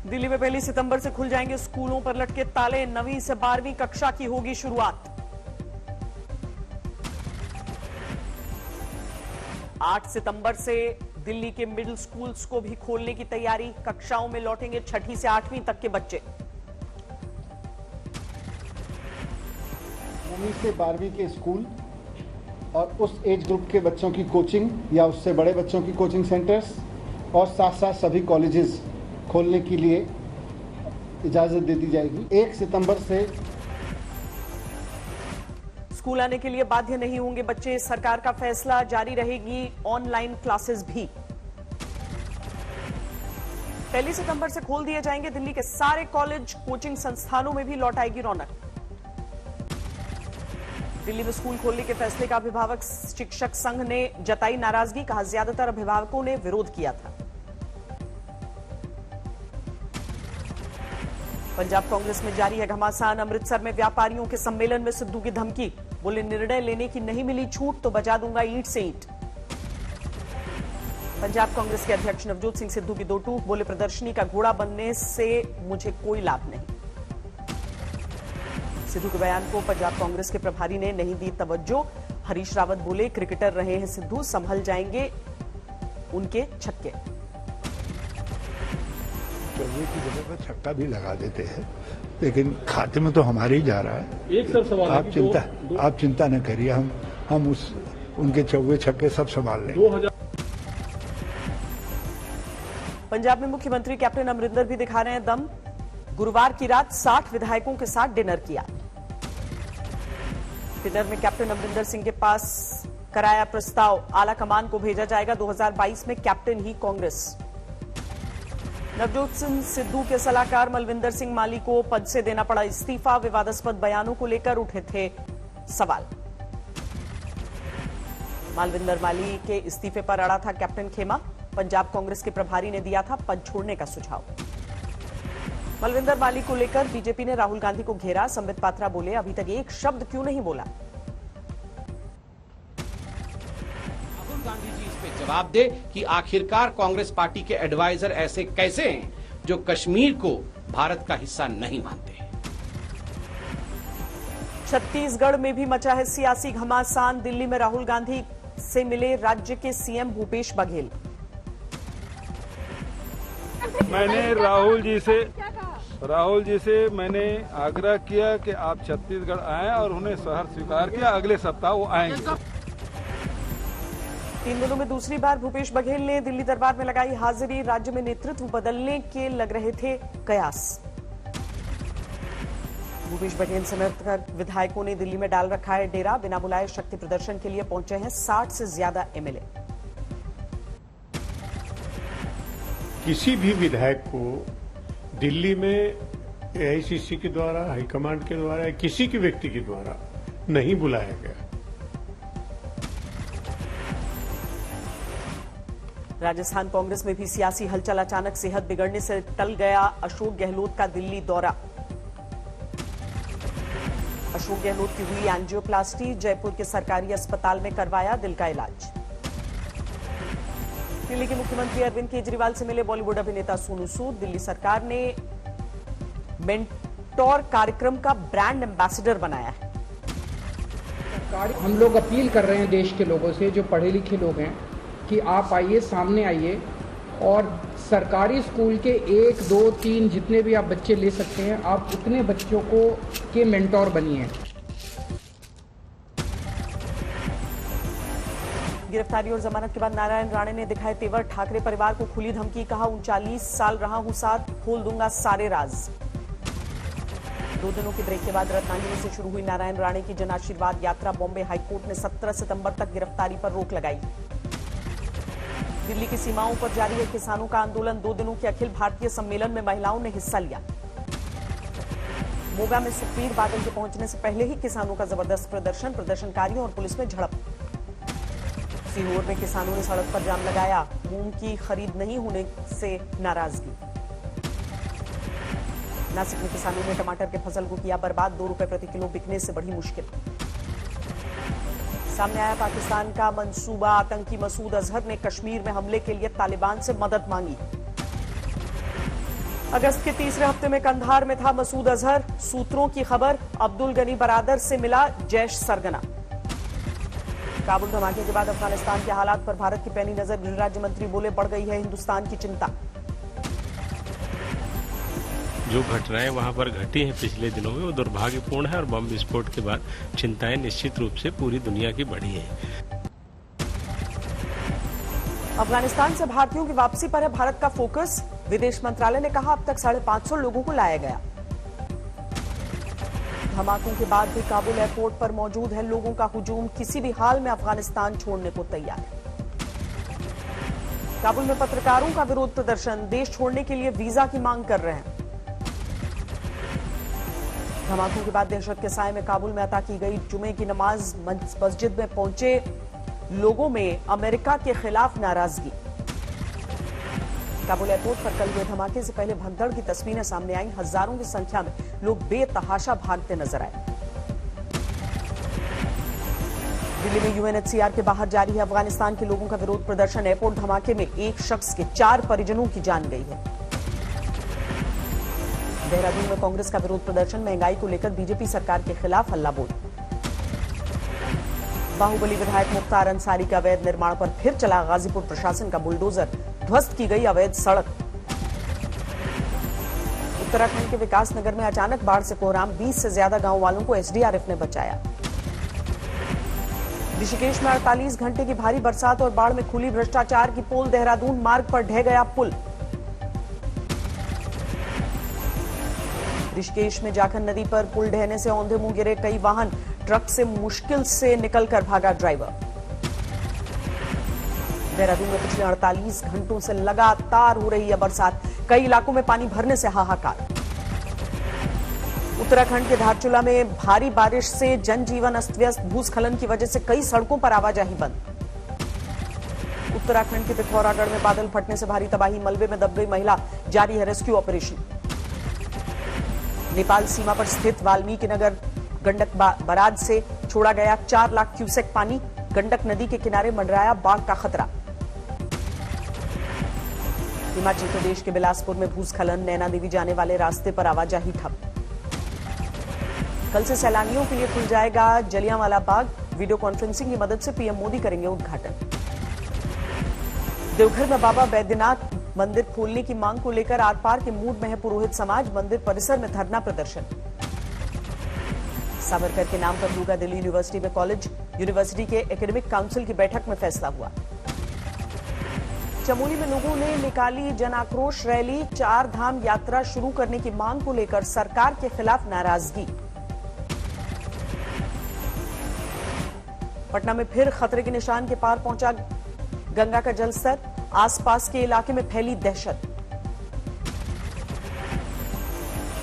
दिल्ली में 1 सितंबर से खुल जाएंगे स्कूलों पर लटके ताले। 9वीं से 12वीं कक्षा की होगी शुरुआत। 8 सितंबर से दिल्ली के मिडिल स्कूल्स को भी खोलने की तैयारी। कक्षाओं में लौटेंगे 6ठी से 8वीं तक के बच्चे। 9वीं से 12वीं के स्कूल और उस एज ग्रुप के बच्चों की कोचिंग या उससे बड़े बच्चों की कोचिंग सेंटर्स और साथ साथ सभी कॉलेजेस खोलने के लिए इजाजत दे दी जाएगी। 1 सितंबर से स्कूल आने के लिए बाध्य नहीं होंगे बच्चे। सरकार का फैसला, जारी रहेगी ऑनलाइन क्लासेस भी। 1 सितंबर से खोल दिए जाएंगे दिल्ली के सारे कॉलेज, कोचिंग संस्थानों में भी लौट आएगी रौनक। दिल्ली में स्कूल खोलने के फैसले का अभिभावक शिक्षक संघ ने जताई नाराजगी। कहा, ज्यादातर अभिभावकों ने विरोध किया था। पंजाब कांग्रेस में जारी है घमासान। अमृतसर में व्यापारियों के सम्मेलन में सिद्धू की धमकी। बोले, निर्णय लेने की नहीं मिली छूट तो बजा दूंगा ईंट से ईंट। पंजाब कांग्रेस के अध्यक्ष नवजोत सिंह सिद्धू की दो टूक। बोले, प्रदर्शनी का घोड़ा बनने से मुझे कोई लाभ नहीं। सिद्धू के बयान को पंजाब कांग्रेस के प्रभारी ने नहीं दी तवज्जो। हरीश रावत बोले, क्रिकेटर रहे हैं सिद्धू, संभल जाएंगे उनके छक्के। चौबे की जगह पर छक्का भी लगा देते हैं, लेकिन खाते में तो हमारे ही जा रहा है। एक सर सवाल आप चिंता न करिए, हम उनके चौबे छक्के सब संभाल लेंगे। पंजाब में मुख्यमंत्री कैप्टन अमरिंदर भी दिखा रहे हैं दम। गुरुवार की रात 60 विधायकों के साथ डिनर किया। डिनर में कैप्टन अमरिंदर सिंह के पास कराया प्रस्ताव, आला कमान को भेजा जाएगा 2022 में कैप्टन ही कांग्रेस। नवजोत सिंह सिद्धू के सलाहकार मलविंदर सिंह माली को पद से देना पड़ा इस्तीफा। विवादास्पद बयानों को लेकर उठे थे सवाल। मालविंदर माली के इस्तीफे पर अड़ा था कैप्टन खेमा। पंजाब कांग्रेस के प्रभारी ने दिया था पद छोड़ने का सुझाव। मलविंदर माली को लेकर बीजेपी ने राहुल गांधी को घेरा। संबित पात्रा बोले, अभी तक एक शब्द क्यों नहीं बोला। गांधी जी इस पे जवाब दे कि आखिरकार कांग्रेस पार्टी के एडवाइजर ऐसे कैसे हैं जो कश्मीर को भारत का हिस्सा नहीं मानते। छत्तीसगढ़ में भी मचा है सियासी घमासान। दिल्ली में राहुल गांधी से मिले राज्य के सीएम भूपेश बघेल। मैंने राहुल जी से मैंने आग्रह किया कि आप छत्तीसगढ़ आएं और उन्हें शहर स्वीकार किया। अगले सप्ताह वो आएंगे। 3 दिनों में दूसरी बार भूपेश बघेल ने दिल्ली दरबार में लगाई हाजिरी। राज्य में नेतृत्व बदलने के लग रहे थे कयास। भूपेश बघेल समेत विधायकों ने दिल्ली में डाल रखा है डेरा। बिना बुलाए शक्ति प्रदर्शन के लिए पहुंचे हैं 60 से ज्यादा एमएलए। किसी भी विधायक को दिल्ली में एआईसीसी के द्वारा, हाईकमांड के द्वारा, किसी के व्यक्ति के द्वारा नहीं बुलाया गया। राजस्थान कांग्रेस में भी सियासी हलचल। अचानक सेहत बिगड़ने से टल गया अशोक गहलोत का दिल्ली दौरा। अशोक गहलोत की हुई एंजियोप्लास्टी। जयपुर के सरकारी अस्पताल में करवाया दिल का इलाज। दिल्ली के मुख्यमंत्री अरविंद केजरीवाल से मिले बॉलीवुड अभिनेता सोनू सूद। दिल्ली सरकार ने मेंटोर कार्यक्रम का ब्रांड एम्बेसडर बनाया है। हम लोग अपील कर रहे हैं देश के लोगों से, जो पढ़े लिखे लोग हैं, कि आप आइए, सामने आइए और सरकारी स्कूल के 1, 2, 3 जितने भी आप बच्चे ले सकते हैं, आप उतने बच्चों को के मेंटोर बनिए। गिरफ्तारी और जमानत के बाद नारायण राणे ने दिखाए तेवर। ठाकरे परिवार को खुली धमकी। कहा, 39 साल रहा हूं साथ, खोल दूंगा सारे राज। 2 दिनों के ब्रेक के बाद रत्नागिरी से शुरू हुई नारायण राणे की जन आशीर्वाद यात्रा। बॉम्बे हाईकोर्ट ने 17 सितंबर तक गिरफ्तारी पर रोक लगाई। दिल्ली की सीमाओं पर जारी है किसानों का आंदोलन। 2 दिनों के अखिल भारतीय सम्मेलन में महिलाओं ने हिस्सा लिया। मोगा में सुखबीर बादल के पहुंचने से पहले ही किसानों का जबरदस्त प्रदर्शन। प्रदर्शनकारियों और पुलिस में झड़प। सीहोर में किसानों ने सड़क पर जाम लगाया। मूंग की खरीद नहीं होने से नाराजगी। नासिक में किसानों ने टमाटर के फसल को किया बर्बाद। 2 रुपए प्रति किलो बिकने से बढ़ी मुश्किल। सामने आया पाकिस्तान का मंसूबा। आतंकी मसूद अजहर ने कश्मीर में हमले के लिए तालिबान से मदद मांगी। अगस्त के तीसरे हफ्ते में कंधार में था मसूद अजहर। सूत्रों की खबर, अब्दुल गनी बरादर से मिला जैश सरगना। काबुल धमाके के बाद अफगानिस्तान के हालात पर भारत की पैनी नजर, गृह राज्य मंत्री बोले बढ़ गई है हिंदुस्तान की चिंता। जो घटनाएं वहां पर घटी हैं पिछले दिनों में वो दुर्भाग्यपूर्ण है और बम विस्फोट के बाद चिंताएं निश्चित रूप से पूरी दुनिया की बढ़ी हैं। अफगानिस्तान से भारतीयों की वापसी पर है भारत का फोकस। विदेश मंत्रालय ने कहा अब तक 550 लोगों को लाया गया। धमाकों के बाद भी काबुल एयरपोर्ट पर मौजूद है लोगों का हुजूम, किसी भी हाल में अफगानिस्तान छोड़ने को तैयार है। काबुल में पत्रकारों का विरोध प्रदर्शन, देश छोड़ने के लिए वीजा की मांग कर रहे हैं। धमाकों के बाद दहशत के साए में काबुल में अता की गई जुमे की नमाज, मस्जिद में पहुंचे लोगों में अमेरिका के खिलाफ नाराजगी। काबुल एयरपोर्ट पर कल हुए धमाके से पहले भगदड़ की तस्वीरें सामने आई। हजारों की संख्या में लोग बेतहाशा भागते नजर आए। दिल्ली में यूएनएचसीआर के बाहर जारी है अफगानिस्तान के लोगों का विरोध प्रदर्शन। एयरपोर्ट धमाके में एक शख्स के 4 परिजनों की जान गई है। देहरादून में कांग्रेस का विरोध प्रदर्शन, महंगाई को लेकर बीजेपी सरकार के खिलाफ हल्ला बोल। बाहुबली विधायक मुख्तार अंसारी का अवैध निर्माण पर फिर चला गाजीपुर प्रशासन का बुलडोजर, ध्वस्त की गई अवैध सड़क। उत्तराखंड के विकासनगर में अचानक बाढ़ से कोहराम, 20 से ज्यादा गांव वालों को एसडीआरएफ ने बचाया। ऋषिकेश में 48 घंटे की भारी बरसात और बाढ़ में खुली भ्रष्टाचार की पोल, देहरादून मार्ग पर ढह गया पुल। ऋषिकेश में जाखन नदी पर पुल ढहने से औंधे मुंह गिरे कई वाहन, ट्रक से मुश्किल से निकलकर भागा ड्राइवर। देहरादून में पिछले 48 घंटों से लगातार हो रही है बरसात, कई इलाकों में पानी भरने से हाहाकार। उत्तराखंड के धारचूला में भारी बारिश से जनजीवन अस्त व्यस्त, भूस्खलन की वजह से कई सड़कों पर आवाजाही बंद। उत्तराखंड के पिथौरागढ़ में बादल फटने से भारी तबाही, मलबे में दब गई महिला, जारी है रेस्क्यू ऑपरेशन। नेपाल सीमा पर स्थित वाल्मीकि नगर गंडक बराज से छोड़ा गया 4 लाख क्यूसेक पानी, गंडक नदी के किनारे मंडराया बाढ़ का खतरा। हिमाचल प्रदेश के बिलासपुर में भूस्खलन, नैना देवी जाने वाले रास्ते पर आवाजाही ठप। कल से सैलानियों के लिए खुल जाएगा जलियांवाला बाग, वीडियो कॉन्फ्रेंसिंग की मदद से पीएम मोदी करेंगे उद्घाटन। देवघर में बाबा बैद्यनाथ मंदिर खोलने की मांग को लेकर आर पार के मूड में है पुरोहित समाज, मंदिर परिसर में धरना प्रदर्शन। सावरकर के नाम पर होगा दिल्ली यूनिवर्सिटी में कॉलेज, यूनिवर्सिटी के एकेडमिक काउंसिल की बैठक में फैसला हुआ। चमोली में लोगों ने निकाली जन आक्रोश रैली, 4 धाम यात्रा शुरू करने की मांग को लेकर सरकार के खिलाफ नाराजगी। पटना में फिर खतरे के निशान के पार पहुंचा गंगा का जलस्तर, आसपास के इलाके में फैली दहशत।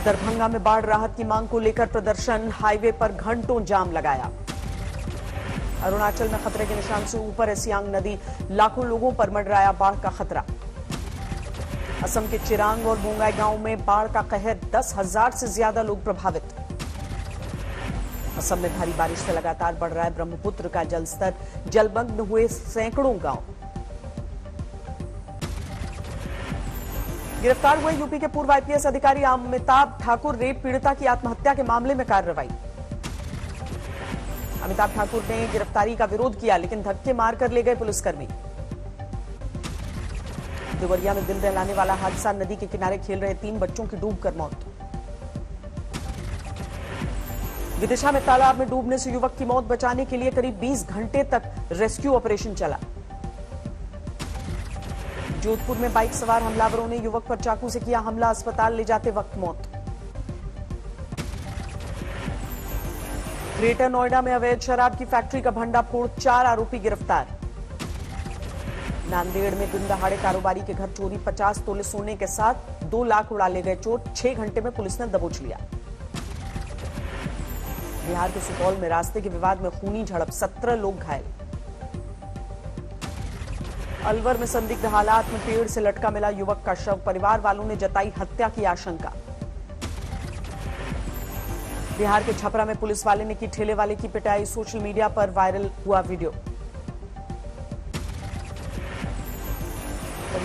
दरभंगा में बाढ़ राहत की मांग को लेकर प्रदर्शन, हाईवे पर घंटों जाम लगाया। अरुणाचल में खतरे के निशान से ऊपर है सियांग नदी, लाखों लोगों पर मंडराया बाढ़ का खतरा। असम के चिरांग और बोंगाई गांव में बाढ़ का कहर, 10,000 से ज्यादा लोग प्रभावित। असम में भारी बारिश से लगातार बढ़ रहा है ब्रह्मपुत्र का जलस्तर, जलमग्न हुए सैकड़ों गांव। गिरफ्तार हुए यूपी के पूर्व आईपीएस अधिकारी अमिताभ ठाकुर, रेप पीड़िता की आत्महत्या के मामले में कार्रवाई। अमिताभ ठाकुर ने गिरफ्तारी का विरोध किया लेकिन धक्के मारकर ले गए पुलिसकर्मी। देवरिया में दिल दहलाने वाला हादसा, नदी के किनारे खेल रहे 3 बच्चों की डूबकर मौत। विदिशा में तालाब में डूबने से युवक की मौत बचाने के लिए करीब 20 घंटे तक रेस्क्यू ऑपरेशन चला। जोधपुर में बाइक सवार हमलावरों ने युवक पर चाकू से किया हमला, अस्पताल ले जाते वक्त मौत। ग्रेटर नोएडा में अवैध शराब की फैक्ट्री का भंडाफोड़, 4 आरोपी गिरफ्तार। नांदेड़ में दिन दहाड़े कारोबारी के घर चोरी, 50 तोले सोने के साथ 2 लाख उड़ा ले गए चोर, 6 घंटे में पुलिस ने दबोच लिया। बिहार के सुपौल में रास्ते के विवाद में खूनी झड़प, 17 लोग घायल। अलवर में संदिग्ध हालात में पेड़ से लटका मिला युवक का शव, परिवार वालों ने जताई हत्या की आशंका। बिहार के छपरा में पुलिस वाले ने की ठेले वाले की पिटाई, सोशल मीडिया पर वायरल हुआ वीडियो।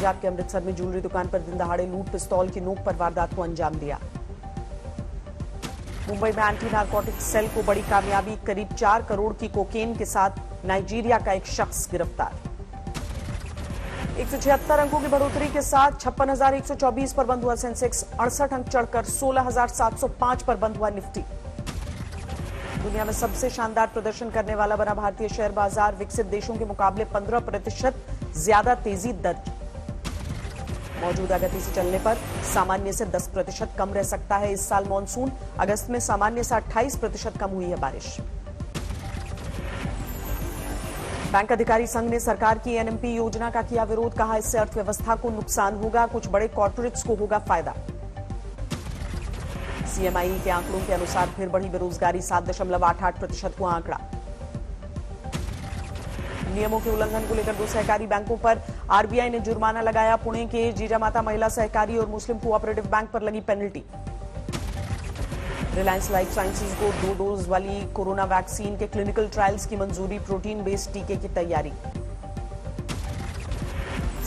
पंजाब के अमृतसर में ज्वेलरी दुकान पर दिन दहाड़े लूट, पिस्तौल की नोक पर वारदात को अंजाम दिया। मुंबई में एंटी नारकोटिक्स सेल को बड़ी कामयाबी, करीब 4 करोड़ की कोकेन के साथ नाइजीरिया का एक शख्स गिरफ्तार। 176 अंकों की बढ़ोतरी के साथ 56,124 पर बंद हुआ सेंसेक्स, 68 अंक चढ़कर 16,705 पर बंद हुआ निफ्टी। दुनिया में सबसे शानदार प्रदर्शन करने वाला बना भारतीय शेयर बाजार, विकसित देशों के मुकाबले 15% ज्यादा तेजी दर्ज। मौजूदा गति से चलने पर सामान्य से 10% कम रह सकता है इस साल मॉनसून। अगस्त में सामान्य से 28% कम हुई है बारिश। बैंक अधिकारी संघ ने सरकार की एनएमपी योजना का किया विरोध, कहा इससे अर्थव्यवस्था को नुकसान होगा, कुछ बड़े कॉर्पोरेट्स को होगा फायदा। सीएमआई के आंकड़ों के अनुसार फिर बढ़ी बेरोजगारी, 7.88% हुआ आंकड़ा। नियमों के उल्लंघन को लेकर 2 सहकारी बैंकों पर आरबीआई ने जुर्माना लगाया। पुणे के जीजामाता महिला सहकारी और मुस्लिम कोऑपरेटिव बैंक पर लगी पेनल्टी। रिलायंस लाइफ साइंसेज को 2 डोज वाली कोरोना वैक्सीन के क्लिनिकल ट्रायल्स की मंजूरी, प्रोटीन बेस्ड टीके की तैयारी।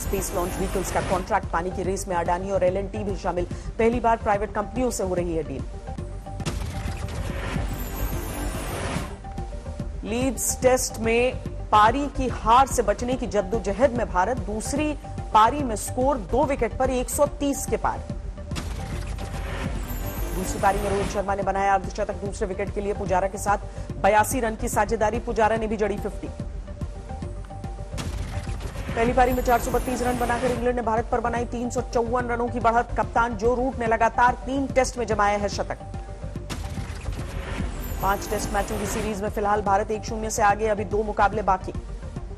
स्पेस लॉन्च व्हीकल्स का कॉन्ट्रैक्ट पाने की रेस में अडानी और एलएनटी भी शामिल, पहली बार प्राइवेट कंपनियों से हो रही है डील। लीड्स टेस्ट में पारी की हार से बचने की जद्दोजहद में भारत, दूसरी पारी में स्कोर 2 विकेट पर 130 के पार। दूसरी पारी में रोहित शर्मा ने बनाया अर्धशतक, दूसरे विकेट के लिए पुजारा के साथ 82 रन की साझेदारी, पुजारा ने भी जड़ी 50। पहली पारी में 432 रन बनाकर इंग्लैंड ने भारत पर बनाई 354 रनों की बढ़त। कप्तान जो रूट ने लगातार 3 टेस्ट में जमाया है शतक। 5 टेस्ट मैचों की सीरीज में फिलहाल भारत 1-0 से आगे, अभी 2 मुकाबले बाकी।